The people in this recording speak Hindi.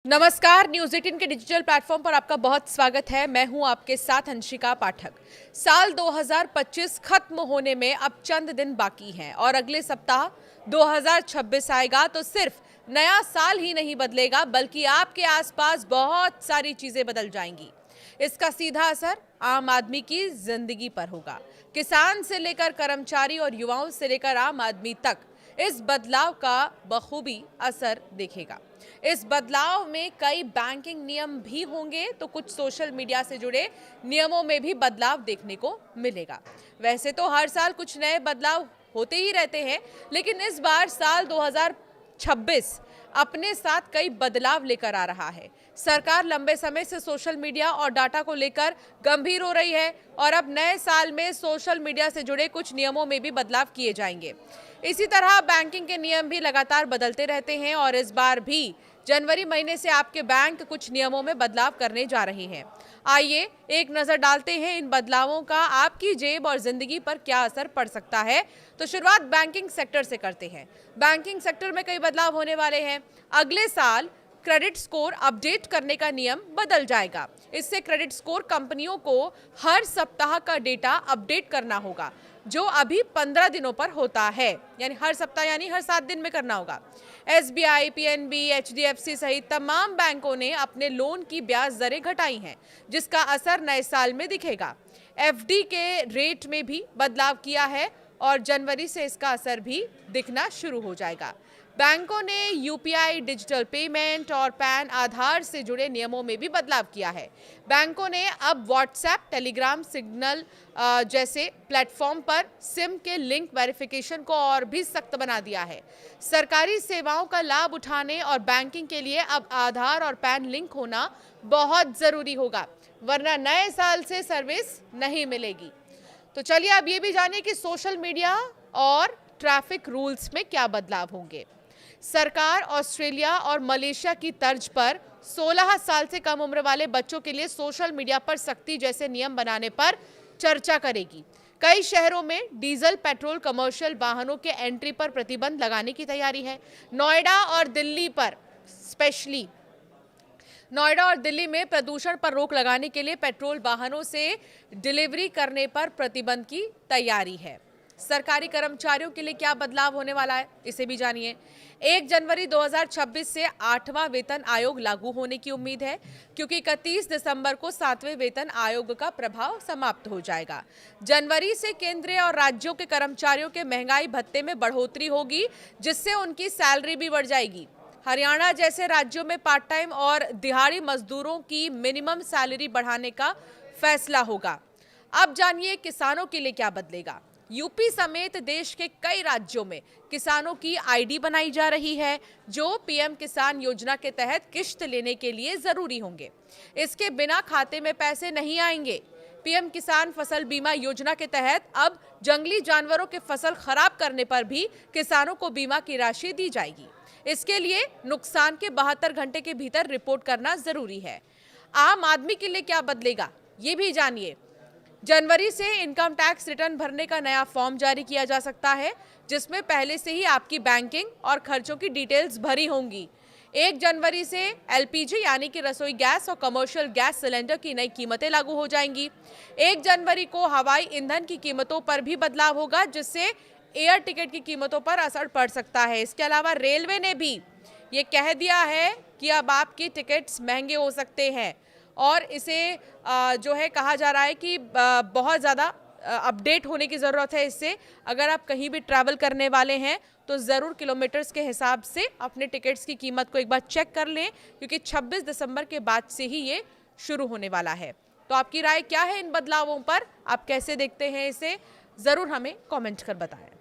नमस्कार, न्यूज़ 18 के डिजिटल प्लेटफॉर्म पर आपका बहुत स्वागत है। मैं हूं आपके साथ अंशिका पाठक। साल 2025 खत्म होने में अब चंद दिन बाकी हैं और अगले सप्ताह 2026 आएगा तो सिर्फ नया साल ही नहीं बदलेगा बल्कि आपके आसपास बहुत सारी चीजें बदल जाएंगी। इसका सीधा असर आम आदमी की जिंदगी पर होगा। किसान से लेकर कर्मचारी और युवाओं से लेकर आम आदमी तक इस बदलाव का बखूबी असर देखेगा। इस बदलाव में कई बैंकिंग नियम भी होंगे तो कुछ सोशल मीडिया से जुड़े नियमों में भी बदलाव देखने को मिलेगा। वैसे तो हर साल कुछ नए बदलाव होते ही रहते हैं, लेकिन इस बार साल 2026 अपने साथ कई बदलाव लेकर आ रहा है। सरकार लंबे समय से सोशल मीडिया और डाटा को लेकर गंभीर हो रही है और अब नए साल में सोशल मीडिया से जुड़े कुछ नियमों में भी बदलाव किए जाएंगे। इसी तरह बैंकिंग के नियम भी लगातार बदलते रहते हैं और इस बार भी जनवरी महीने से आपके बैंक कुछ नियमों में बदलाव करने जा रहे हैं। आइए एक नजर डालते हैं इन बदलावों का आपकी जेब और जिंदगी पर क्या असर पड़ सकता है। तो शुरुआत बैंकिंग सेक्टर से करते हैं। बैंकिंग सेक्टर में कई बदलाव होने वाले हैं। अगले साल क्रेडिट स्कोर अपडेट करने का नियम बदल जाएगा। इससे क्रेडिट स्कोर कंपनियों को हर सप्ताह का डेटा अपडेट करना होगा, जो अभी 15 दिनों पर होता है, यानी हर सप्ताह यानी हर 7 दिन में करना होगा। एसबीआई, पीएनबी, एचडीएफसी सहित तमाम बैंकों ने अपने लोन की ब्याज दरें घटाई हैं, जिसका असर नए साल में दिखेगा। एफडी के रेट में भी बदलाव किया है और जनवरी से इसका असर भी दिखना शुरू हो जाएगा। बैंकों ने यूपीआई, डिजिटल पेमेंट और पैन आधार से जुड़े नियमों में भी बदलाव किया है। बैंकों ने अब व्हाट्सएप, टेलीग्राम, सिग्नल जैसे प्लेटफॉर्म पर सिम के लिंक वेरिफिकेशन को और भी सख्त बना दिया है। सरकारी सेवाओं का लाभ उठाने और बैंकिंग के लिए अब आधार और पैन लिंक होना बहुत ज़रूरी होगा, वरना नए साल से सर्विस नहीं मिलेगी। तो चलिए अब ये भी जानिए कि सोशल मीडिया और ट्रैफिक रूल्स में क्या बदलाव होंगे। सरकार ऑस्ट्रेलिया और मलेशिया की तर्ज पर 16 साल से कम उम्र वाले बच्चों के लिए सोशल मीडिया पर सख्ती जैसे नियम बनाने पर चर्चा करेगी। कई शहरों में डीजल, पेट्रोल, कमर्शियल वाहनों के एंट्री पर प्रतिबंध लगाने की तैयारी है। नोएडा और दिल्ली में प्रदूषण पर रोक लगाने के लिए पेट्रोल वाहनों से डिलीवरी करने पर प्रतिबंध की तैयारी है। सरकारी कर्मचारियों के लिए क्या बदलाव होने वाला है, इसे भी जानिए। 1 जनवरी 2026 से 8वां वेतन आयोग लागू होने की उम्मीद है, क्योंकि 31 दिसंबर को 7वें वेतन आयोग का प्रभाव समाप्त हो जाएगा। जनवरी से केंद्रीय और राज्यों के कर्मचारियों के महंगाई भत्ते में बढ़ोतरी होगी, जिससे उनकी सैलरी भी बढ़ जाएगी। हरियाणा जैसे राज्यों में पार्ट टाइम और दिहाड़ी मजदूरों की मिनिमम सैलरी बढ़ाने का फैसला होगा। अब जानिए किसानों के लिए क्या बदलेगा। यूपी समेत देश के कई राज्यों में किसानों की आईडी बनाई जा रही है, जो पीएम किसान योजना के तहत किश्त लेने के लिए जरूरी होंगे। इसके बिना खाते में पैसे नहीं आएंगे। पीएम किसान फसल बीमा योजना के तहत अब जंगली जानवरों के फसल खराब करने पर भी किसानों को बीमा की राशि दी जाएगी। इसके लिए नुकसान के 72 घंटे के भीतर रिपोर्ट करना जरूरी है। आम आदमी के लिए क्या बदलेगा, ये भी जानिए। जनवरी से इनकम टैक्स रिटर्न भरने का नया फॉर्म जारी किया जा सकता है, जिसमें पहले से ही आपकी बैंकिंग और खर्चों की डिटेल्स भरी होंगी। 1 जनवरी से एलपीजी यानी कि रसोई गैस और कमर्शियल गैस सिलेंडर की नई कीमतें लागू हो जाएंगी। 1 जनवरी को हवाई ईंधन की कीमतों पर भी बदलाव होगा, जिससे एयर टिकट की कीमतों पर असर पड़ सकता है। इसके अलावा रेलवे ने भी ये कह दिया है कि अब आपकी टिकट्स महंगे हो सकते हैं और इसे जो है कहा जा रहा है कि बहुत ज़्यादा अपडेट होने की ज़रूरत है। इससे अगर आप कहीं भी ट्रैवल करने वाले हैं तो ज़रूर किलोमीटर्स के हिसाब से अपने टिकट्स की कीमत को एक बार चेक कर लें, क्योंकि 26 दिसंबर के बाद से ही ये शुरू होने वाला है। तो आपकी राय क्या है इन बदलावों पर, आप कैसे देखते हैं इसे, ज़रूर हमें कमेंट कर बताएं।